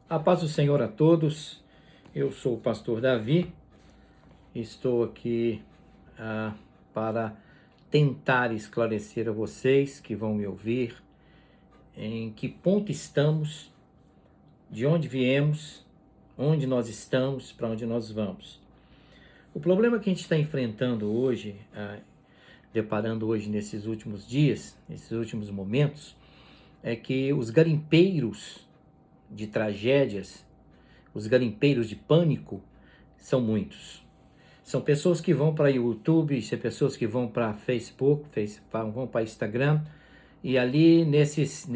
A paz do Senhor a todos. Eu sou o pastor Davi. Estou aqui para tentar esclarecer a vocês que vão me ouvir em que ponto estamos, de onde viemos, onde nós estamos, para onde nós vamos. O problema que a gente está enfrentando hoje, deparando hoje nesses últimos dias, nesses últimos momentos, é que os garimpeiros de tragédias, os garimpeiros de pânico, são muitos. São pessoas que vão para YouTube, são pessoas que vão para Facebook, vão para Instagram, e ali nessas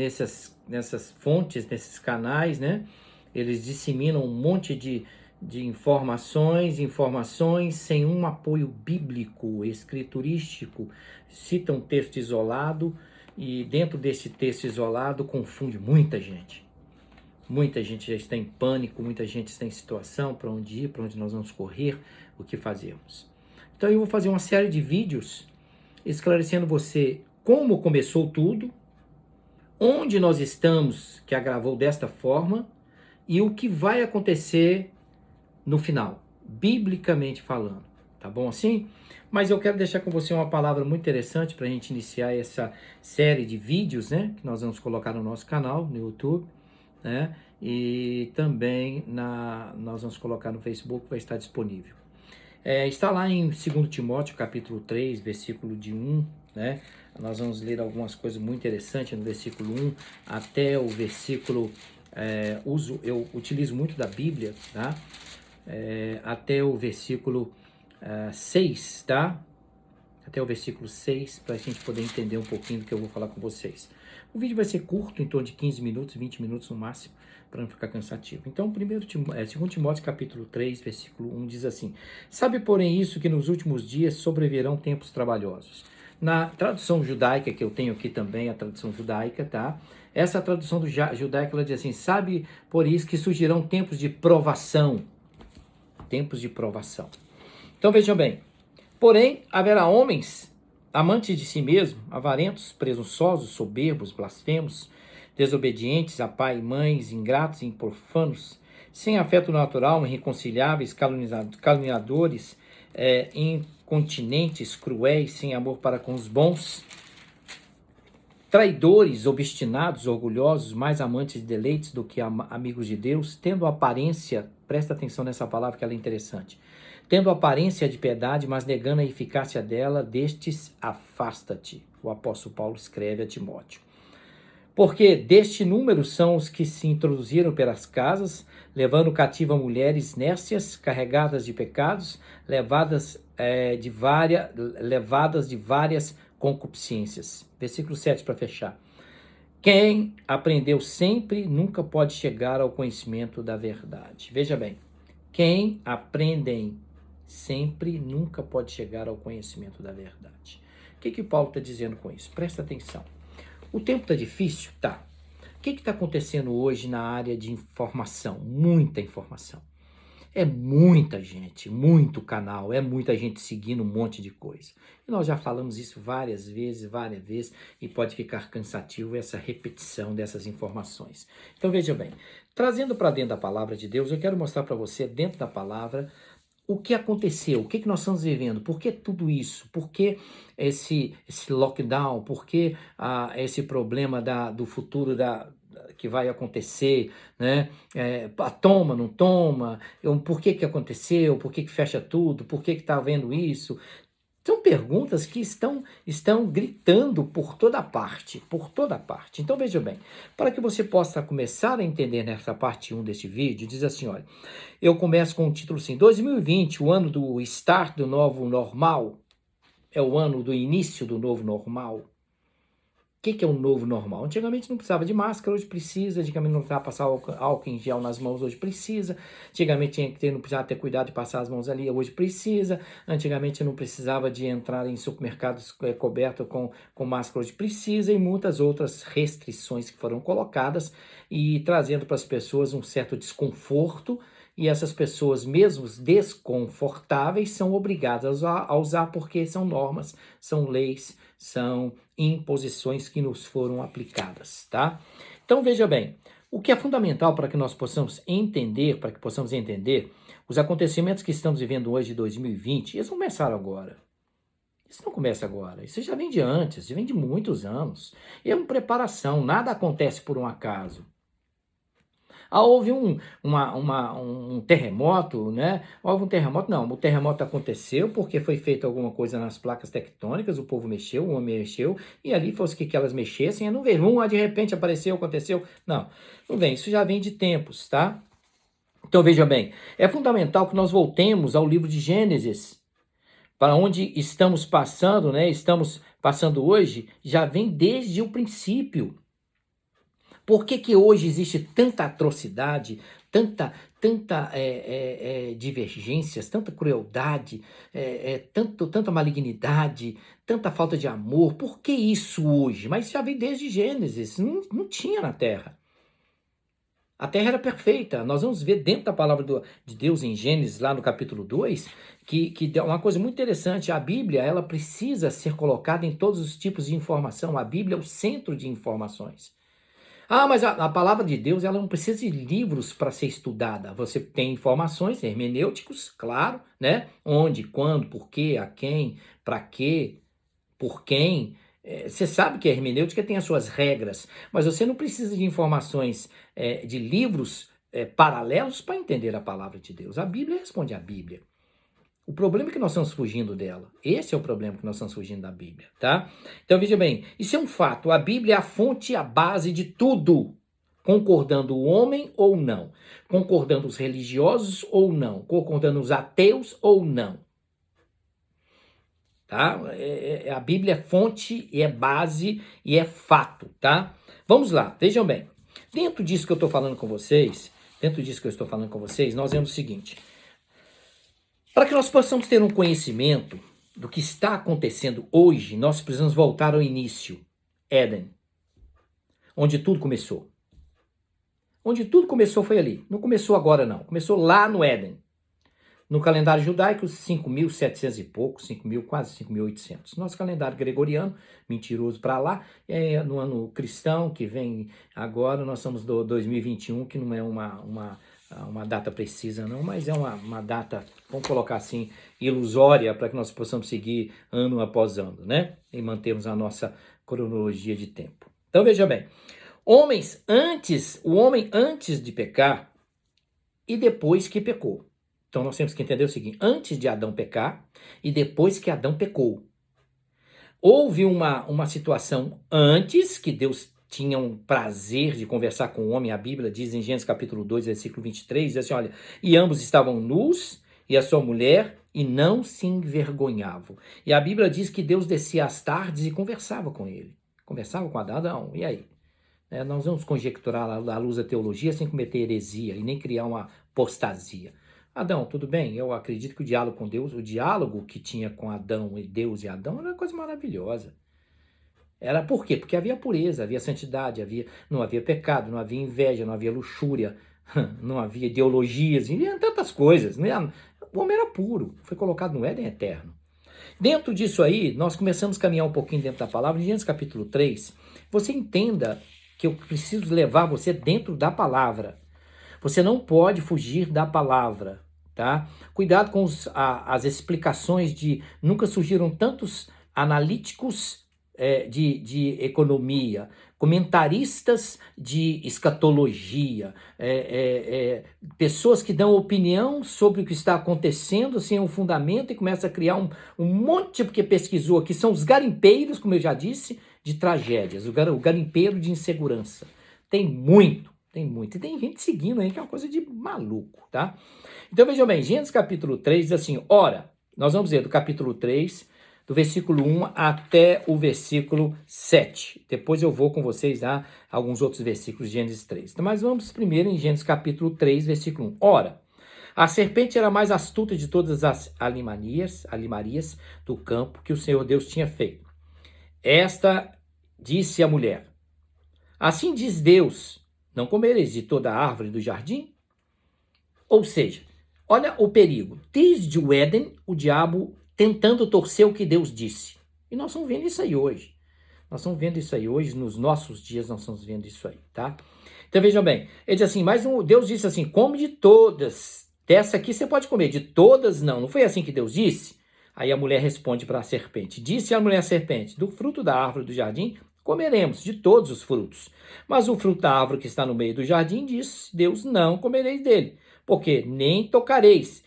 fontes, nesses canais, né, eles disseminam um monte de informações sem um apoio bíblico, escriturístico, citam um texto isolado, e dentro desse texto isolado confunde muita gente. Muita gente já está em pânico, muita gente está em situação para onde ir, para onde nós vamos correr, o que fazemos. Então eu vou fazer uma série de vídeos esclarecendo você como começou tudo, onde nós estamos que agravou desta forma e o que vai acontecer no final, biblicamente falando. Tá bom assim? Mas eu quero deixar com você uma palavra muito interessante para a gente iniciar essa série de vídeos, né, que nós vamos colocar no nosso canal, no YouTube, né? E também nós vamos colocar no Facebook, vai estar disponível. Está lá em 2 Timóteo, capítulo 3, versículo de 1, né? Nós vamos ler algumas coisas muito interessantes no versículo 1 até o versículo, eu utilizo muito da Bíblia, tá? Até o versículo 6, tá? Até o versículo 6, para a gente poder entender um pouquinho do que eu vou falar com vocês. O vídeo vai ser curto, em torno de 15 minutos, 20 minutos no máximo, para não ficar cansativo. Então, 2 Timóteo capítulo 3, versículo 1 diz assim: Sabe, porém, isso, que nos últimos dias sobrevirão tempos trabalhosos. Na tradução judaica, que eu tenho aqui também, a tradução judaica, tá? Essa tradução judaica, ela diz assim: sabe, por isso, que surgirão tempos de provação. Tempos de provação. Então, vejam bem. Porém, haverá homens amantes de si mesmo, avarentos, presunçosos, soberbos, blasfemos, desobedientes a pai e mães, ingratos e profanos, sem afeto natural, irreconciliáveis, caluniadores, incontinentes, cruéis, sem amor para com os bons, traidores, obstinados, orgulhosos, mais amantes de deleites do que amigos de Deus, tendo aparência, presta atenção nessa palavra que ela é interessante, tendo aparência de piedade, mas negando a eficácia dela, destes afasta-te. O apóstolo Paulo escreve a Timóteo. Porque deste número são os que se introduziram pelas casas, levando cativa mulheres nércias, carregadas de pecados, levadas de várias concupiscências. Versículo 7 para fechar. Quem aprendeu sempre nunca pode chegar ao conhecimento da verdade. Veja bem, quem aprende sempre nunca pode chegar ao conhecimento da verdade. O que Paulo está dizendo com isso? Presta atenção. O tempo está difícil? Tá. O que está acontecendo hoje na área de informação? Muita informação. É muita gente, muito canal, é muita gente seguindo um monte de coisa. E nós já falamos isso várias vezes, e pode ficar cansativo essa repetição dessas informações. Então veja bem, trazendo para dentro da palavra de Deus, eu quero mostrar para você, dentro da palavra, o que aconteceu, o que nós estamos vivendo, por que tudo isso, por que esse lockdown, por que esse problema do futuro que vai acontecer, né? Toma, não toma, por que aconteceu, por que fecha tudo, por que está havendo isso? São perguntas que estão gritando por toda parte, por toda parte. Então veja bem, para que você possa começar a entender nessa parte 1 deste vídeo, diz assim, olha, eu começo com o título assim, 2020, o ano do start do novo normal, é o ano do início do novo normal. O que é o novo normal? Antigamente não precisava de máscara, hoje precisa. Antigamente não precisava passar álcool em gel nas mãos, hoje precisa. Antigamente não precisava ter cuidado de passar as mãos ali, hoje precisa. Antigamente não precisava de entrar em supermercados coberto com máscara, hoje precisa. E muitas outras restrições que foram colocadas e trazendo para as pessoas um certo desconforto. E essas pessoas, mesmo desconfortáveis, são obrigadas a usar porque são normas, são leis, são imposições que nos foram aplicadas, tá? Então veja bem, O que é fundamental para que nós possamos entender, os acontecimentos que estamos vivendo hoje de 2020, eles não começaram agora. Isso não começa agora, isso já vem de antes, já vem de muitos anos. É uma preparação, nada acontece por um acaso. Houve um terremoto, né? Houve um terremoto, não, o terremoto aconteceu porque foi feita alguma coisa nas placas tectônicas, o povo mexeu, o homem mexeu, e ali fosse que elas mexessem, não veio de repente apareceu, aconteceu, não vem, isso já vem de tempos, tá? Então veja bem, é fundamental que nós voltemos ao livro de Gênesis, para onde estamos passando, né? Estamos passando hoje, já vem desde o princípio. Por que hoje existe tanta atrocidade, tanta divergências, tanta crueldade, tanta malignidade, tanta falta de amor? Por que isso hoje? Mas já vem desde Gênesis, não tinha na Terra. A Terra era perfeita. Nós vamos ver dentro da palavra de Deus em Gênesis, lá no capítulo 2, que é uma coisa muito interessante. A Bíblia, ela precisa ser colocada em todos os tipos de informação. A Bíblia é o centro de informações. Mas a palavra de Deus, ela não precisa de livros para ser estudada. Você tem informações hermenêuticos, claro, né? Onde, quando, por quê, a quem, para quê, por quem. Você sabe que a hermenêutica tem as suas regras, mas você não precisa de informações de livros paralelos para entender a palavra de Deus. A Bíblia responde à Bíblia. O problema é que nós estamos fugindo dela. Esse é o problema que nós estamos fugindo da Bíblia, tá? Então veja bem, isso é um fato. A Bíblia é a fonte, a base de tudo. Concordando o homem ou não. Concordando os religiosos ou não. Concordando os ateus ou não. Tá? A Bíblia é fonte, e é base e é fato, tá? Vamos lá, vejam bem. Dentro disso que eu estou falando com vocês, nós vemos o seguinte. Para que nós possamos ter um conhecimento do que está acontecendo hoje, nós precisamos voltar ao início, Éden, onde tudo começou. Onde tudo começou foi ali. Não começou agora, não. Começou lá no Éden. No calendário judaico, 5.700 e pouco, quase 5.800. Nosso calendário gregoriano, mentiroso para lá, no ano cristão, que vem agora, nós estamos do 2021, que não é uma data precisa não, mas é uma data, vamos colocar assim, ilusória, para que nós possamos seguir ano após ano, né? E mantermos a nossa cronologia de tempo. Então veja bem, o homem antes de pecar e depois que pecou. Então nós temos que entender o seguinte, antes de Adão pecar e depois que Adão pecou. Houve uma situação antes que Deus tinha um prazer de conversar com o homem. A Bíblia diz em Gênesis capítulo 2, versículo 23, diz assim, olha, e ambos estavam nus, e a sua mulher, e não se envergonhavam. E a Bíblia diz que Deus descia às tardes e conversava com ele. Conversava com Adão, e aí? Nós vamos conjecturar à luz da teologia sem cometer heresia e nem criar uma apostasia. Adão, tudo bem? Eu acredito que o diálogo com Deus, o diálogo que tinha com Adão e Deus e Adão era uma coisa maravilhosa. Era por quê? Porque havia pureza, havia santidade, não havia pecado, não havia inveja, não havia luxúria, não havia ideologias, havia tantas coisas. Né? O homem era puro, foi colocado no Éden eterno. Dentro disso aí, nós começamos a caminhar um pouquinho dentro da palavra. Em Gênesis capítulo 3, você entenda que eu preciso levar você dentro da palavra. Você não pode fugir da palavra, tá? Cuidado com as explicações nunca surgiram tantos analíticos de economia, comentaristas de escatologia, pessoas que dão opinião sobre o que está acontecendo sem um fundamento e começam a criar um monte, porque pesquisou aqui, são os garimpeiros, como eu já disse, de tragédias, o garimpeiro de insegurança. Tem muito. E tem gente seguindo aí que é uma coisa de maluco, tá? Então vejam bem, Gênesis capítulo 3 diz assim, ora, nós vamos ver do capítulo 3, do versículo 1 até o versículo 7. Depois eu vou com vocês a alguns outros versículos de Gênesis 3. Então, mas vamos primeiro em Gênesis capítulo 3, versículo 1. Ora, a serpente era mais astuta de todas as alimarias do campo que o Senhor Deus tinha feito. Esta disse à mulher, assim diz Deus, não comereis de toda a árvore do jardim? Ou seja, olha o perigo. Desde o Éden, o diabo tentando torcer o que Deus disse. E nós estamos vendo isso aí hoje. Nos nossos dias nós estamos vendo isso aí, tá? Então vejam bem, ele diz assim, Deus disse assim, come de todas, dessa aqui você pode comer, de todas não. Não foi assim que Deus disse? Aí a mulher responde para a serpente, disse a mulher à serpente, do fruto da árvore do jardim comeremos, de todos os frutos. Mas o fruto da árvore que está no meio do jardim, disse Deus, não comereis dele, porque nem tocareis,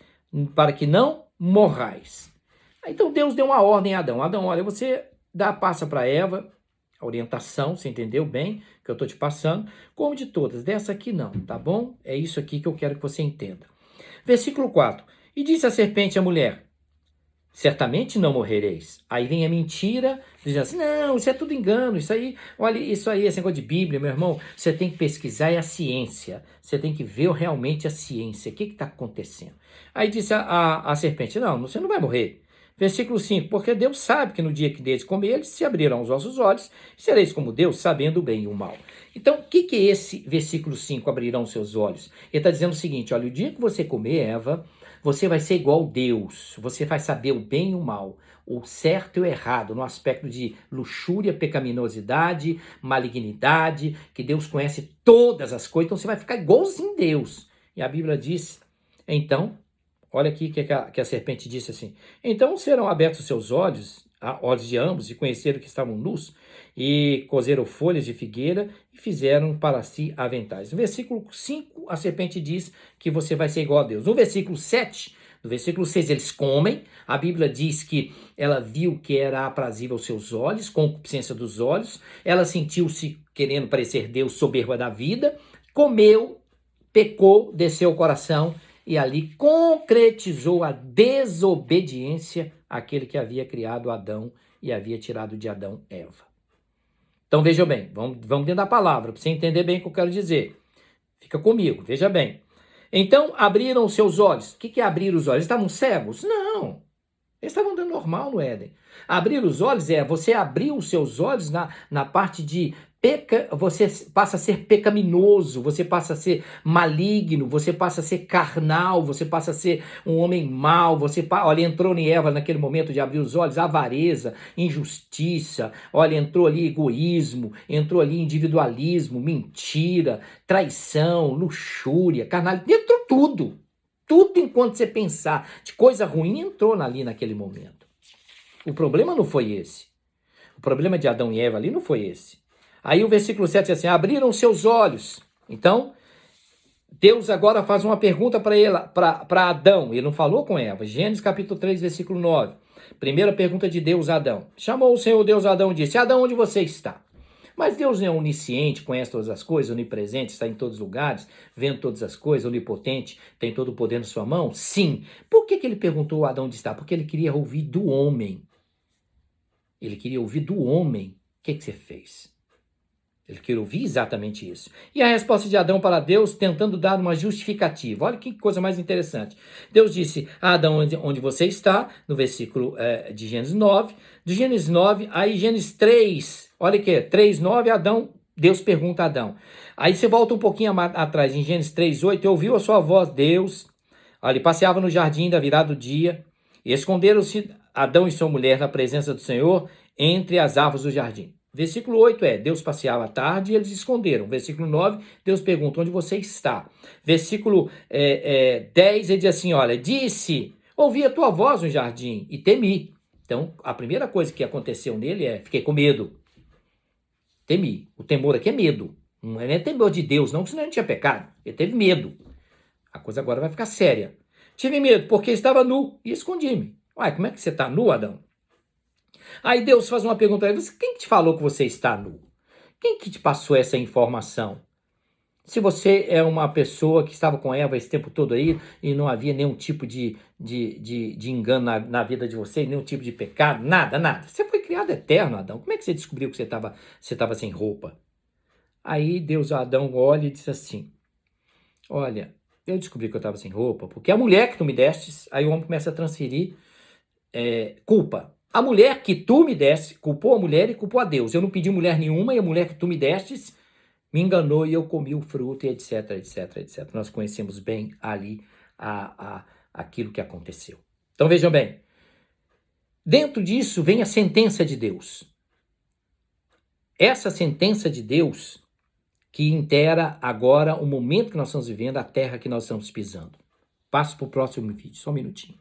para que não morrais. Então Deus deu uma ordem a Adão. Adão, olha, você passa para Eva, a orientação, você entendeu bem que eu estou te passando, come de todas, dessa aqui não, tá bom? É isso aqui que eu quero que você entenda. Versículo 4. E disse a serpente à mulher, certamente não morrereis. Aí vem a mentira, dizendo assim, não, isso é tudo engano, isso aí, olha, isso aí, esse negócio de Bíblia, meu irmão, você tem que pesquisar a ciência, você tem que ver realmente a ciência, o que está acontecendo. Aí disse a serpente, não, você não vai morrer. Versículo 5, porque Deus sabe que no dia que deles comer, eles se abrirão os vossos olhos, e sereis como Deus, sabendo o bem e o mal. Então, o que é esse versículo 5, abrirão os seus olhos? Ele está dizendo o seguinte, olha, o dia que você comer, Eva, você vai ser igual a Deus, você vai saber o bem e o mal, o certo e o errado, no aspecto de luxúria, pecaminosidade, malignidade, que Deus conhece todas as coisas, então você vai ficar igualzinho a Deus. E a Bíblia diz, então, olha aqui que a serpente disse assim, então serão abertos os seus olhos, olhos de ambos, e conheceram que estavam nus, e cozeram folhas de figueira e fizeram para si aventais. No versículo 5, a serpente diz que você vai ser igual a Deus. No versículo 7, no versículo 6, eles comem. A Bíblia diz que ela viu que era aprazível aos seus olhos, concupiscência dos olhos. Ela sentiu-se querendo parecer Deus, soberba da vida. Comeu, pecou, desceu o coração e ali concretizou a desobediência àquele que havia criado Adão e havia tirado de Adão Eva. Então vejam bem, vamos dentro da palavra, para você entender bem o que eu quero dizer. Fica comigo, veja bem. Então abriram os seus olhos. O que é abrir os olhos? Eles estavam cegos? Não. Eles estavam andando normal no Éden. Abrir os olhos é você abrir os seus olhos na parte de você passa a ser pecaminoso, você passa a ser maligno, você passa a ser carnal, você passa a ser um homem mau, olha, entrou em Eva naquele momento de abrir os olhos, avareza, injustiça, olha, entrou ali egoísmo, entrou ali individualismo, mentira, traição, luxúria, carnalidade, entrou tudo. Tudo enquanto você pensar de coisa ruim entrou ali naquele momento. O problema não foi esse. O problema de Adão e Eva ali não foi esse. Aí o versículo 7 diz assim, abriram seus olhos. Então, Deus agora faz uma pergunta para Adão. Ele não falou com Eva. Gênesis capítulo 3, versículo 9. Primeira pergunta de Deus a Adão. Chamou o Senhor Deus a Adão e disse, Adão, onde você está? Mas Deus não é onisciente, conhece todas as coisas, onipresente, está em todos os lugares, vendo todas as coisas, onipotente, tem todo o poder na sua mão? Sim. Por que ele perguntou a Adão onde está? Porque ele queria ouvir do homem. Ele queria ouvir do homem. O que você fez? Ele queria ouvir exatamente isso. E a resposta de Adão para Deus, tentando dar uma justificativa. Olha que coisa mais interessante. Deus disse a Adão onde você está, no versículo de Gênesis 9. De Gênesis 9, aí Gênesis 3, olha que 3, 9, Adão, Deus pergunta a Adão. Aí você volta um pouquinho atrás, em Gênesis 3, 8, ouviu a sua voz, Deus. Olha, ele passeava no jardim da virada do dia, e esconderam-se Adão e sua mulher na presença do Senhor entre as árvores do jardim. Versículo 8 Deus passeava à tarde e eles se esconderam. Versículo 9, Deus pergunta, onde você está? Versículo 10, ele diz assim, olha, disse, ouvi a tua voz no jardim e temi. Então, a primeira coisa que aconteceu nele fiquei com medo. Temi. O temor aqui é medo. Não é temor de Deus, não, porque senão ele tinha pecado. Ele teve medo. A coisa agora vai ficar séria. Tive medo porque estava nu e escondi-me. Ué, como é que você está nu, Adão? Aí Deus faz uma pergunta para ele, quem te falou que você está nu? Quem que te passou essa informação? Se você é uma pessoa que estava com Eva esse tempo todo aí e não havia nenhum tipo de engano na vida de você, nenhum tipo de pecado, nada. Você foi criado eterno, Adão. Como é que você descobriu que você estava sem roupa? Aí Deus, Adão, olha e diz assim, olha, eu descobri que eu estava sem roupa porque a mulher que tu me destes, aí o homem começa a transferir culpa. A mulher que tu me deste, culpou a mulher e culpou a Deus. Eu não pedi mulher nenhuma e a mulher que tu me destes me enganou e eu comi o fruto, e etc, etc, etc. Nós conhecemos bem ali aquilo que aconteceu. Então vejam bem, dentro disso vem a sentença de Deus. Essa sentença de Deus que intera agora o momento que nós estamos vivendo, a terra que nós estamos pisando. Passo para o próximo vídeo, só um minutinho.